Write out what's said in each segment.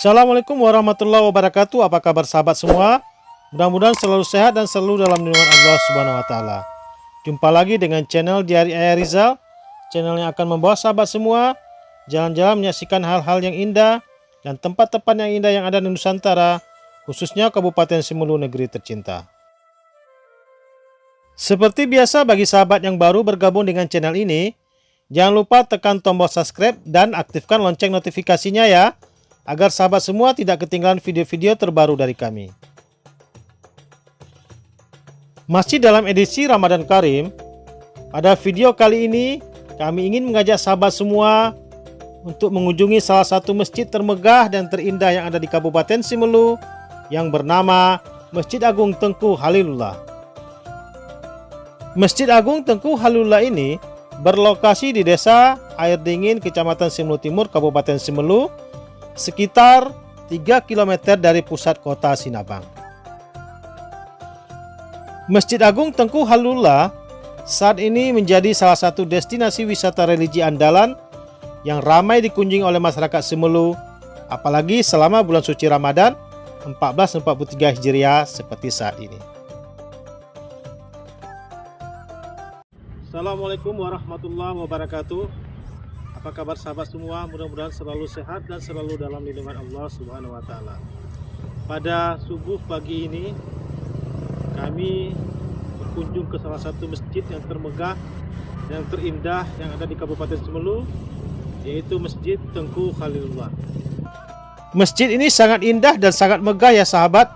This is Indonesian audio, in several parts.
Assalamualaikum warahmatullahi wabarakatuh. Apa kabar sahabat semua? Mudah-mudahan selalu sehat dan selalu dalam lindungan Allah Subhanahu wa taala. Jumpa lagi dengan channel Diari Ayah Rizal, channel yang akan membawa sahabat semua jalan-jalan menyaksikan hal-hal yang indah dan tempat-tempat yang indah yang ada di Nusantara, khususnya Kabupaten Simelu negeri tercinta. Seperti biasa, bagi sahabat yang baru bergabung dengan channel ini, jangan lupa tekan tombol subscribe dan aktifkan lonceng notifikasinya ya, agar sahabat semua tidak ketinggalan video-video terbaru dari kami. Masih dalam edisi Ramadan Karim, pada video kali ini kami ingin mengajak sahabat semua untuk mengunjungi salah satu masjid termegah dan terindah yang ada di Kabupaten Simelu yang bernama Masjid Agung Tengku Halilullah. Masjid Agung Tengku Halilullah ini berlokasi di Desa Air Dingin, Kecamatan Simelu Timur, Kabupaten Simelu, sekitar 3 km dari pusat kota Sinabang. Masjid Agung Tengku Halilullah saat ini menjadi salah satu destinasi wisata religi andalan yang ramai dikunjungi oleh masyarakat Simelu, apalagi selama bulan suci Ramadan 1443 Hijriah seperti saat ini. Assalamualaikum warahmatullahi wabarakatuh. Apa kabar sahabat semua? Mudah-mudahan selalu sehat dan selalu dalam lindungan Allah Subhanahu wa taala. Pada subuh pagi ini kami berkunjung ke salah satu masjid yang termegah dan terindah yang ada di Kabupaten Simelu, yaitu Masjid Tengku Halilullah. Masjid ini sangat indah dan sangat megah ya sahabat.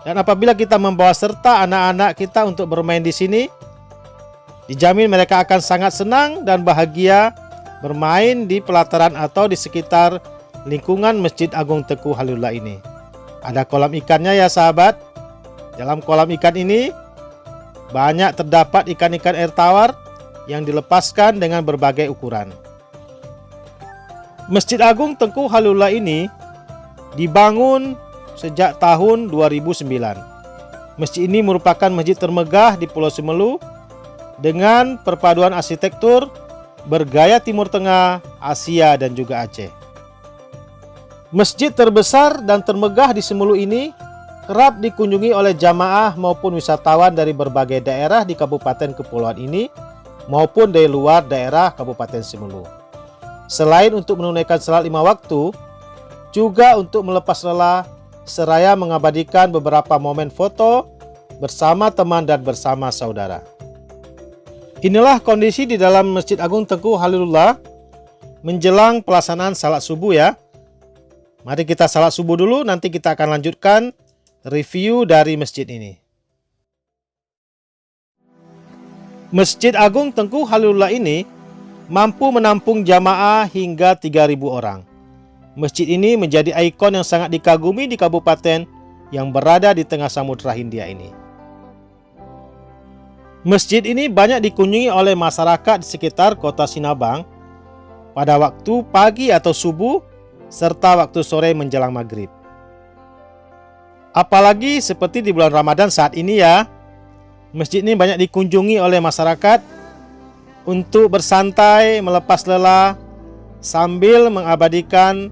Dan apabila kita membawa serta anak-anak kita untuk bermain di sini, dijamin mereka akan sangat senang dan bahagia bermain di pelataran atau di sekitar lingkungan Masjid Agung Tengku Halilullah ini. Ada kolam ikannya ya sahabat. Dalam kolam ikan ini banyak terdapat ikan-ikan air tawar yang dilepaskan dengan berbagai ukuran. Masjid Agung Tengku Halilullah ini dibangun sejak tahun 2009. Masjid ini merupakan masjid termegah di Pulau Simelu dengan perpaduan arsitektur bergaya Timur Tengah, Asia, dan juga Aceh. Masjid terbesar dan termegah di Simelu ini kerap dikunjungi oleh jamaah maupun wisatawan dari berbagai daerah di Kabupaten Kepulauan ini maupun dari luar daerah Kabupaten Simelu. Selain untuk menunaikan salat 5 waktu, juga untuk melepas lelah seraya mengabadikan beberapa momen foto bersama teman dan bersama saudara. Inilah kondisi di dalam Masjid Agung Tengku Halilullah menjelang pelaksanaan salat subuh ya. Mari kita salat subuh dulu, nanti kita akan lanjutkan review dari masjid ini. Masjid Agung Tengku Halilullah ini mampu menampung jamaah hingga 3.000 orang. Masjid ini menjadi ikon yang sangat dikagumi di kabupaten yang berada di tengah Samudra Hindia ini. Masjid ini banyak dikunjungi oleh masyarakat di sekitar kota Sinabang pada waktu pagi atau subuh serta waktu sore menjelang maghrib. Apalagi seperti di bulan Ramadan saat ini ya, masjid ini banyak dikunjungi oleh masyarakat untuk bersantai, melepas lelah, sambil mengabadikan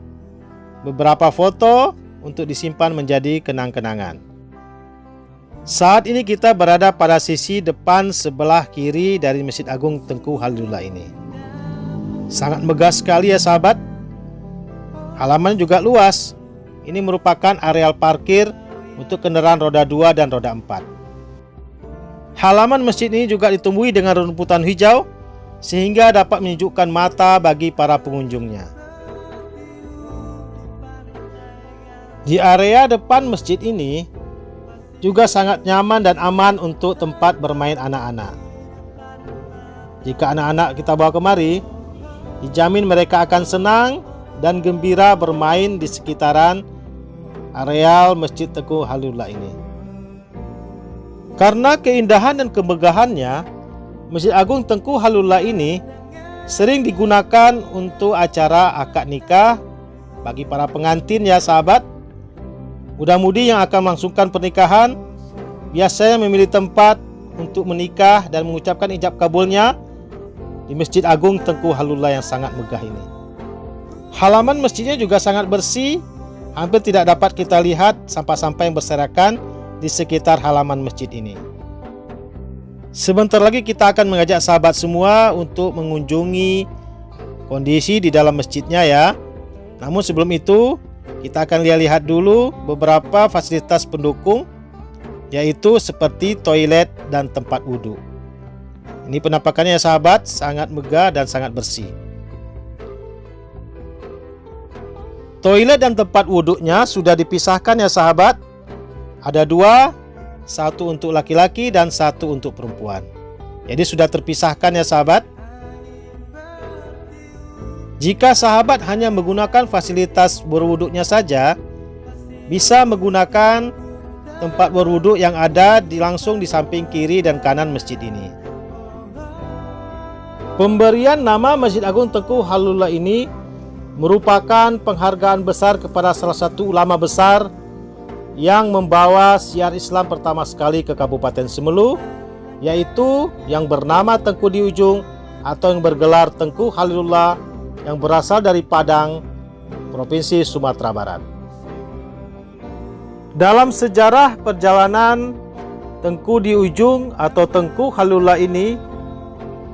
beberapa foto untuk disimpan menjadi kenang-kenangan. Saat ini kita berada pada sisi depan sebelah kiri dari Masjid Agung Tengku Halilullah ini. Sangat megah sekali ya sahabat. Halaman juga luas. Ini merupakan areal parkir untuk kendaraan roda 2 dan roda 4. Halaman masjid ini juga ditumbuhi dengan rumputan hijau sehingga dapat menyejukkan mata bagi para pengunjungnya. Di area depan masjid ini juga sangat nyaman dan aman untuk tempat bermain anak-anak. Jika anak-anak kita bawa kemari, dijamin mereka akan senang dan gembira bermain di sekitaran areal Masjid Tengku Halilullah ini. Karena keindahan dan kemegahannya, Masjid Agung Tengku Halilullah ini sering digunakan untuk acara akad nikah bagi para pengantin ya sahabat. Muda-mudi yang akan melangsungkan pernikahan biasanya memilih tempat untuk menikah dan mengucapkan ijab kabulnya di Masjid Agung Tengku Halilullah yang sangat megah ini. Halaman masjidnya juga sangat bersih hampir tidak dapat kita lihat sampah-sampah yang berserakan di sekitar halaman masjid ini. Sebentar lagi kita akan mengajak sahabat semua untuk mengunjungi kondisi di dalam masjidnya ya. Namun sebelum itu, kita akan lihat dulu beberapa fasilitas pendukung, yaitu seperti toilet dan tempat wudhu. Ini penampakannya ya sahabat, sangat megah dan sangat bersih. Toilet dan tempat wudhunya sudah dipisahkan ya sahabat. Ada dua, satu untuk laki-laki dan satu untuk perempuan. Jadi sudah terpisahkan ya sahabat. Jika sahabat hanya menggunakan fasilitas berwuduknya saja, bisa menggunakan tempat berwuduk yang ada langsung di samping kiri dan kanan masjid ini. Pemberian nama Masjid Agung Tengku Halilullah ini merupakan penghargaan besar kepada salah satu ulama besar yang membawa syiar Islam pertama sekali ke Kabupaten Semelu, yaitu yang bernama Tengku di Ujung atau yang bergelar Tengku Halilullah, yang berasal dari Padang, Provinsi Sumatera Barat. Dalam sejarah perjalanan Tengku di Ujung atau Tengku Halilullah ini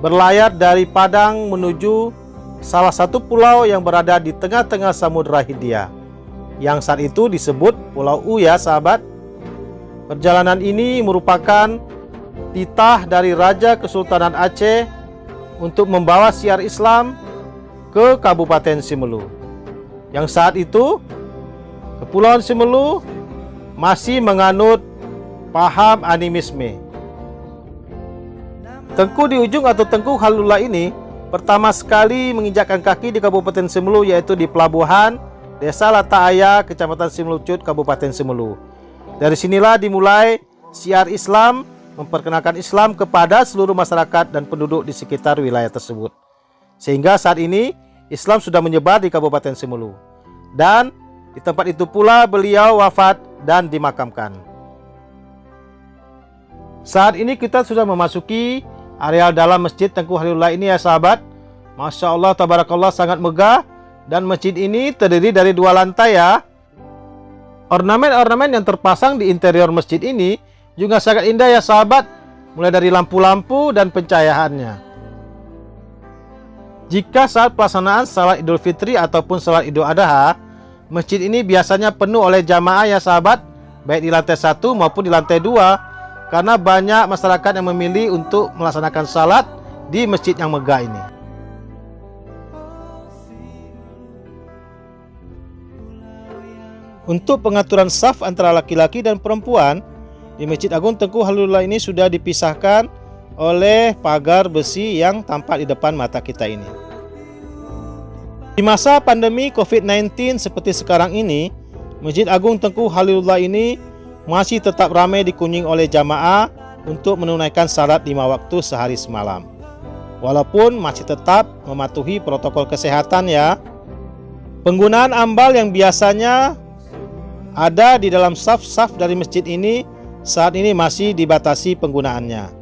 berlayar dari Padang menuju salah satu pulau yang berada di tengah-tengah Samudra Hindia, yang saat itu disebut Pulau U ya sahabat. Perjalanan ini merupakan titah dari Raja Kesultanan Aceh untuk membawa syiar Islam ke Kabupaten Semelu, yang saat itu Kepulauan Semelu masih menganut paham animisme. Tengku di Ujung atau Tengku Halilullah ini pertama sekali menginjakkan kaki di Kabupaten Semelu, yaitu di pelabuhan Desa Lataaya, Kecamatan Semelucut, Kabupaten Semelu. Dari sinilah dimulai syiar Islam, memperkenalkan Islam kepada seluruh masyarakat dan penduduk di sekitar wilayah tersebut. Sehingga saat ini Islam sudah menyebar di Kabupaten Semelu. Dan di tempat itu pula beliau wafat dan dimakamkan. Saat ini kita sudah memasuki areal dalam Masjid Tengku Halilullah ini ya sahabat. Masya Allah, tabarakallah, sangat megah. Dan masjid ini terdiri dari 2 lantai ya. Ornamen-ornamen yang terpasang di interior masjid ini juga sangat indah ya sahabat. Mulai dari lampu-lampu dan pencahayaannya. Jika saat pelaksanaan salat Idul Fitri ataupun salat Idul Adha, masjid ini biasanya penuh oleh jamaah ya sahabat, baik di lantai 1 maupun di lantai 2. Karena banyak masyarakat yang memilih untuk melaksanakan salat di masjid yang megah ini. Untuk pengaturan saf antara laki-laki dan perempuan di Masjid Agung Tengku Halilullah ini sudah dipisahkan oleh pagar besi yang tampak di depan mata kita ini. Di masa pandemi COVID-19 seperti sekarang ini, Masjid Agung Tengku Halilullah ini masih tetap ramai dikunjungi oleh jamaah untuk menunaikan salat 5 waktu sehari semalam. Walaupun masih tetap mematuhi protokol kesehatan ya. Penggunaan ambal yang biasanya ada di dalam saf-saf dari masjid ini saat ini masih dibatasi penggunaannya.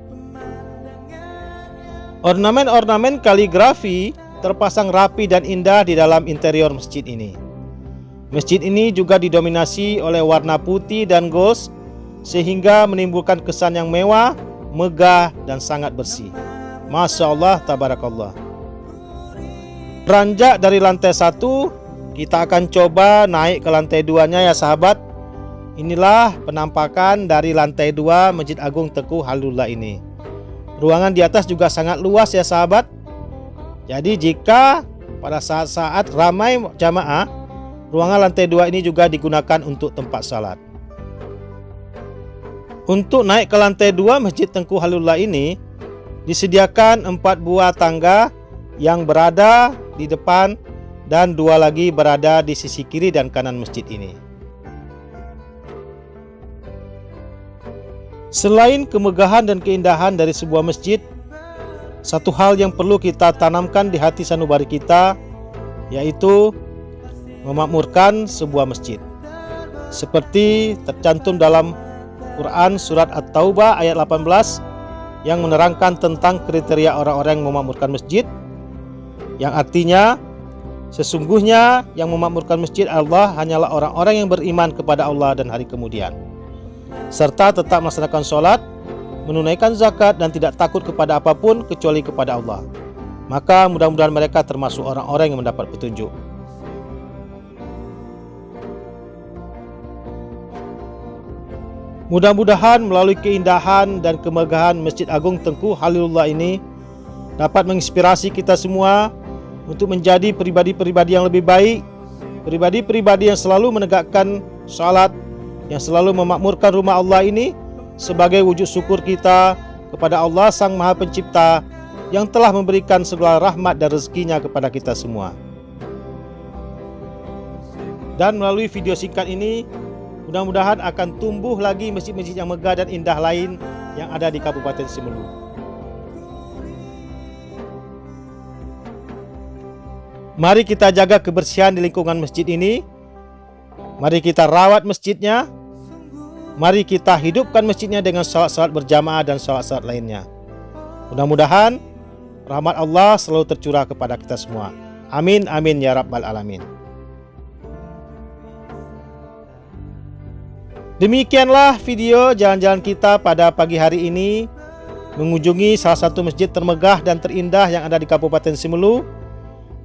Ornamen-ornamen kaligrafi terpasang rapi dan indah di dalam interior masjid ini. Masjid ini juga didominasi oleh warna putih dan gold sehingga menimbulkan kesan yang mewah, megah dan sangat bersih. Masya Allah, tabarakallah. Beranjak dari lantai 1, kita akan coba naik ke lantai 2-nya ya sahabat. Inilah penampakan dari lantai 2 Masjid Agung Tengku Halilullah ini. Ruangan di atas juga sangat luas ya sahabat. Jadi jika pada saat-saat ramai jamaah, ruangan lantai 2 ini juga digunakan untuk tempat salat. Untuk naik ke lantai 2 Masjid Tengku Halilullah ini disediakan 4 buah tangga yang berada di depan dan 2 lagi berada di sisi kiri dan kanan masjid ini. Selain kemegahan dan keindahan dari sebuah masjid, satu hal yang perlu kita tanamkan di hati sanubari kita, yaitu memakmurkan sebuah masjid. Seperti tercantum dalam Quran Surat At-Taubah ayat 18 yang menerangkan tentang kriteria orang-orang yang memakmurkan masjid, yang artinya Sesungguhnya yang memakmurkan masjid Allah hanyalah orang-orang yang beriman kepada Allah dan hari kemudian, serta tetap melaksanakan sholat, menunaikan zakat, dan tidak takut kepada apapun kecuali kepada Allah. Maka mudah-mudahan mereka termasuk orang-orang yang mendapat petunjuk. Mudah-mudahan melalui keindahan dan kemegahan Masjid Agung Tengku Khalilullah ini dapat menginspirasi kita semua untuk menjadi pribadi-pribadi yang lebih baik, pribadi-pribadi yang selalu menegakkan salat, yang selalu memakmurkan rumah Allah ini sebagai wujud syukur kita kepada Allah Sang Maha Pencipta yang telah memberikan segala rahmat dan rezekinya kepada kita semua. Dan melalui video singkat ini, mudah-mudahan akan tumbuh lagi masjid-masjid yang megah dan indah lain yang ada di Kabupaten Simelu. Mari kita jaga kebersihan di lingkungan masjid ini. Mari kita rawat masjidnya. Mari kita hidupkan masjidnya dengan salat-salat berjamaah dan salat-salat lainnya. Mudah-mudahan rahmat Allah selalu tercurah kepada kita semua. Amin, amin ya rabbal alamin. Demikianlah video jalan-jalan kita pada pagi hari ini, mengunjungi salah satu masjid termegah dan terindah yang ada di Kabupaten Simelu.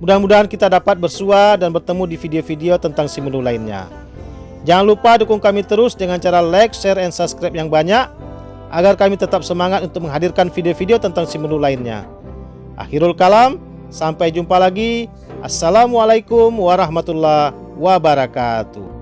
Mudah-mudahan kita dapat bersua dan bertemu di video-video tentang Simelu lainnya. Jangan lupa dukung kami terus dengan cara like, share, and subscribe yang banyak, agar kami tetap semangat untuk menghadirkan video-video tentang Simelu lainnya. Akhirul kalam, sampai jumpa lagi. Assalamualaikum warahmatullahi wabarakatuh.